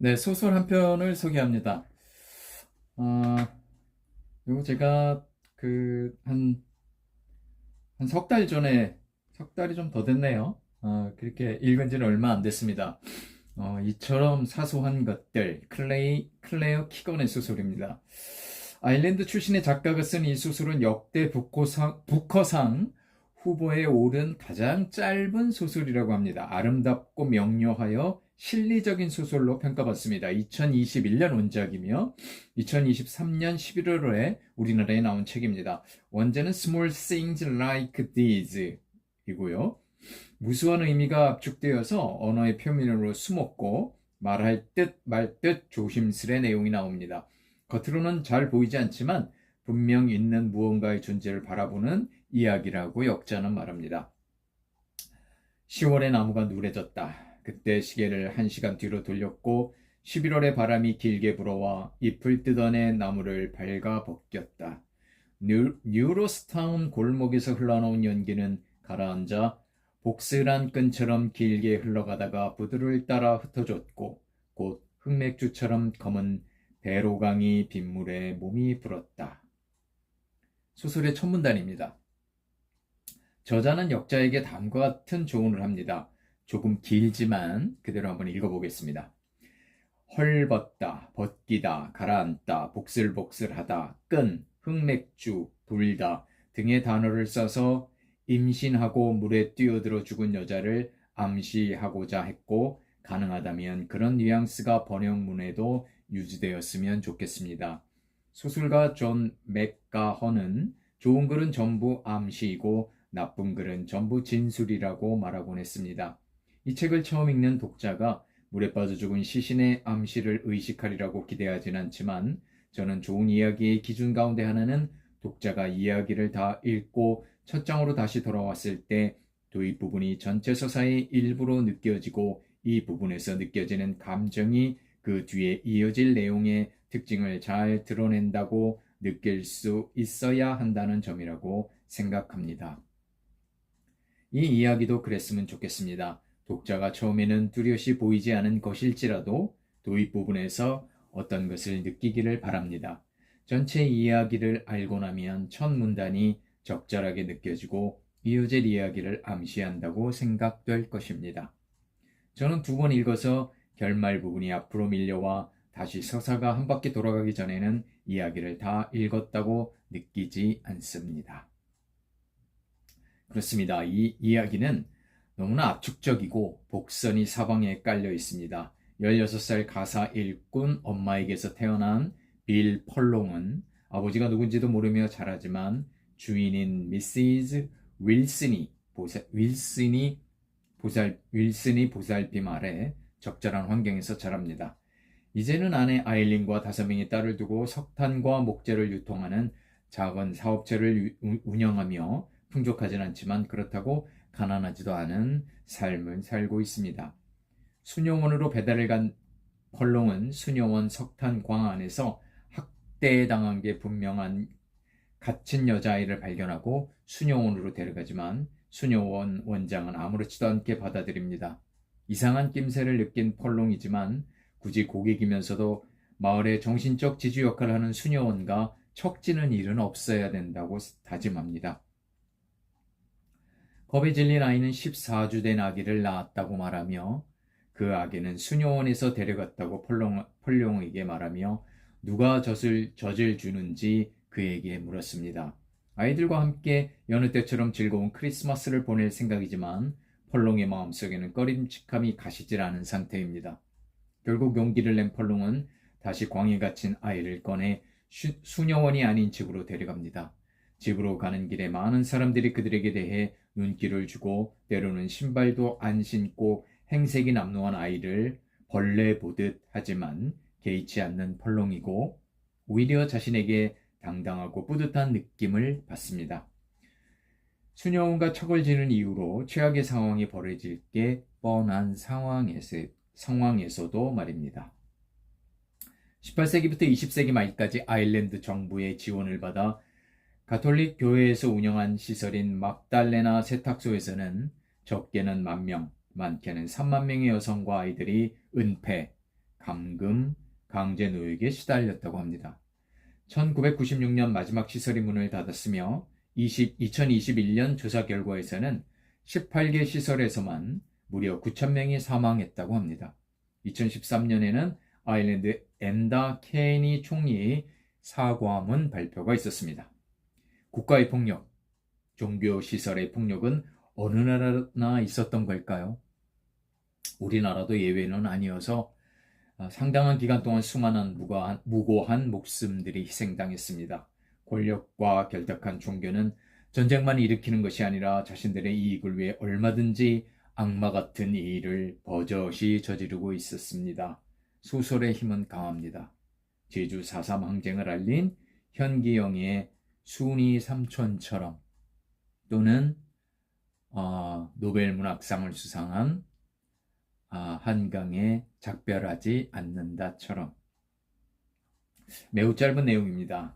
네, 소설 한 편을 소개합니다. 이거 제가 한 석 달 전에, 석 달이 좀 더 됐네요. 그렇게 읽은 지는 얼마 안 됐습니다. 이처럼 사소한 것들, 클레어 키건의 소설입니다. 아일랜드 출신의 작가가 쓴 이 소설은 역대 부커상 후보에 오른 가장 짧은 소설이라고 합니다. 아름답고 명료하여 실리적인 소설로 평가받습니다. 2021년 원작이며 2023년 11월에 우리나라에 나온 책입니다. 원제는 Small Things Like These 이고요. 무수한 의미가 압축되어서 언어의 표면으로 숨었고 말할 듯 말 듯 조심스레 내용이 나옵니다. 겉으로는 잘 보이지 않지만 분명 있는 무언가의 존재를 바라보는 이야기라고 역자는 말합니다. 10월에 나무가 누래졌다. 그때 시계를 1시간 뒤로 돌렸고 11월에 바람이 길게 불어와 잎을 뜯어내 나무를 발가 벗겼다. 뉴로스타운 골목에서 흘러나온 연기는 가라앉아 복슬한 끈처럼 길게 흘러가다가 부두를 따라 흩어졌고 곧 흑맥주처럼 검은 배로강이 빗물에 몸이 불었다. 소설의 첫 문단입니다. 저자는 역자에게 다음과 같은 조언을 합니다. 조금 길지만 그대로 한번 읽어보겠습니다. 헐벗다, 벗기다, 가라앉다, 복슬복슬하다, 끈, 흑맥주, 불다 등의 단어를 써서 임신하고 물에 뛰어들어 죽은 여자를 암시하고자 했고 가능하다면 그런 뉘앙스가 번역문에도 유지되었으면 좋겠습니다. 소설가 존 맥가허는 좋은 글은 전부 암시이고 나쁜 글은 전부 진술이라고 말하곤 했습니다. 이 책을 처음 읽는 독자가 물에 빠져 죽은 시신의 암시를 의식하리라고 기대하진 않지만 저는 좋은 이야기의 기준 가운데 하나는 독자가 이야기를 다 읽고 첫 장으로 다시 돌아왔을 때 도입 부분이 전체 서사의 일부로 느껴지고 이 부분에서 느껴지는 감정이 그 뒤에 이어질 내용의 특징을 잘 드러낸다고 느낄 수 있어야 한다는 점이라고 생각합니다. 이 이야기도 그랬으면 좋겠습니다. 독자가 처음에는 뚜렷이 보이지 않은 것일지라도 도입 부분에서 어떤 것을 느끼기를 바랍니다. 전체 이야기를 알고 나면 첫 문단이 적절하게 느껴지고 이어질 이야기를 암시한다고 생각될 것입니다. 저는 2번 읽어서 결말 부분이 앞으로 밀려와 다시 서사가 한 바퀴 돌아가기 전에는 이야기를 다 읽었다고 느끼지 않습니다. 그렇습니다. 이 이야기는 너무나 압축적이고 복선이 사방에 깔려 있습니다. 16살 가사 일꾼 엄마에게서 태어난 빌 펄롱은 아버지가 누군지도 모르며 자라지만 주인인 미시즈 윌슨이 보살핌 아래 적절한 환경에서 자랍니다. 이제는 아내 아일린과 5명의 딸을 두고 석탄과 목재를 유통하는 작은 사업체를 운영하며 풍족하진 않지만 그렇다고 가난하지도 않은 삶을 살고 있습니다. 수녀원으로 배달을 간 펄롱은 수녀원 석탄광 안에서 학대당한 게 분명한 갇힌 여자아이를 발견하고 수녀원으로 데려가지만 수녀원 원장은 아무렇지도 않게 받아들입니다. 이상한 낌새를 느낀 펄롱이지만 굳이 고객이면서도 마을의 정신적 지주 역할을 하는 수녀원과 척지는 일은 없어야 된다고 다짐합니다. 겁에 질린 아이는 14주 된 아기를 낳았다고 말하며 그 아기는 수녀원에서 데려갔다고 펄롱에게 말하며 누가 젖을 주는지 그에게 물었습니다. 아이들과 함께 여느 때처럼 즐거운 크리스마스를 보낼 생각이지만 펄롱의 마음속에는 꺼림칙함이 가시질 않은 상태입니다. 결국 용기를 낸 펄롱은 다시 광에 갇힌 아이를 꺼내 수녀원이 아닌 집으로 데려갑니다. 집으로 가는 길에 많은 사람들이 그들에게 대해 눈길을 주고 때로는 신발도 안 신고 행색이 남루한 아이를 벌레 보듯 하지만 개의치 않는 펄롱이고 오히려 자신에게 당당하고 뿌듯한 느낌을 받습니다. 수녀원과 척을 지는 이유로 최악의 상황이 벌어질 게 뻔한 상황에서도 말입니다. 18세기부터 20세기 말까지 아일랜드 정부의 지원을 받아 가톨릭 교회에서 운영한 시설인 막달레나 세탁소에서는 적게는 10,000명, 많게는 30,000명의 여성과 아이들이 은폐, 강제 노역에 시달렸다고 합니다. 1996년 마지막 시설이 문을 닫았으며 2021년 조사 결과에서는 18개 시설에서만 무려 9,000명이 사망했다고 합니다. 2013년에는 아일랜드 앤다 케니 총리의 사과문 발표가 있었습니다. 국가의 폭력, 종교시설의 폭력은 어느 나라나 있었던 걸까요? 우리나라도 예외는 아니어서 상당한 기간 동안 수많은 무고한 목숨들이 희생당했습니다. 권력과 결탁한 종교는 전쟁만 일으키는 것이 아니라 자신들의 이익을 위해 얼마든지 악마 같은 일을 버젓이 저지르고 있었습니다. 소설의 힘은 강합니다. 제주 4.3 항쟁을 알린 현기영의 순이 삼촌처럼, 또는 노벨 문학상을 수상한 한강에 작별하지 않는다처럼. 매우 짧은 내용입니다.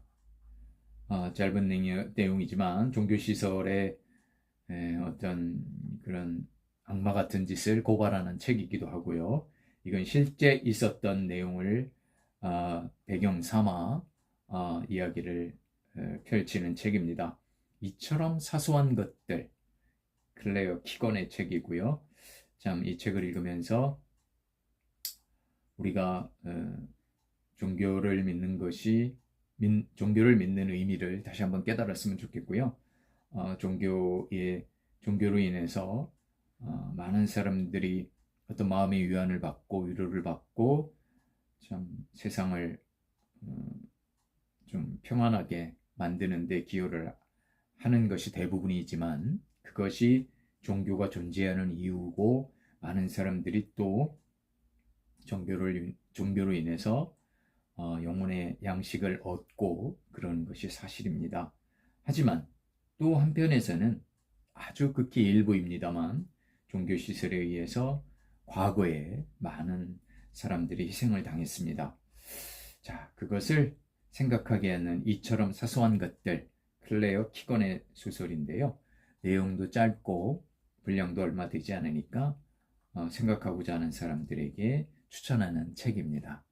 짧은 내용이지만 종교시설의 어떤 그런 악마 같은 짓을 고발하는 책이기도 하고요. 이건 실제 있었던 내용을 배경 삼아 이야기를 펼치는 책입니다. 이처럼 사소한 것들, 클레어 키건의 책이고요. 참, 이 책을 읽으면서 우리가 종교를 믿는 것이 종교를 믿는 의미를 다시 한번 깨달았으면 좋겠고요. 종교로 인해서 많은 사람들이 어떤 마음의 위안을 받고 위로를 받고 참 세상을 좀 평안하게 만드는 데 기여를 하는 것이 대부분이지만, 그것이 종교가 존재하는 이유고, 많은 사람들이 또 종교로 인해서 영혼의 양식을 얻고 그런 것이 사실입니다. 하지만 또 한편에서는 아주 극히 일부입니다만 종교시설에 의해서 과거에 많은 사람들이 희생을 당했습니다. 자, 그것을 생각하게 하는 이처럼 사소한 것들, 클레어 키건의 소설인데요. 내용도 짧고 분량도 얼마 되지 않으니까 생각하고자 하는 사람들에게 추천하는 책입니다.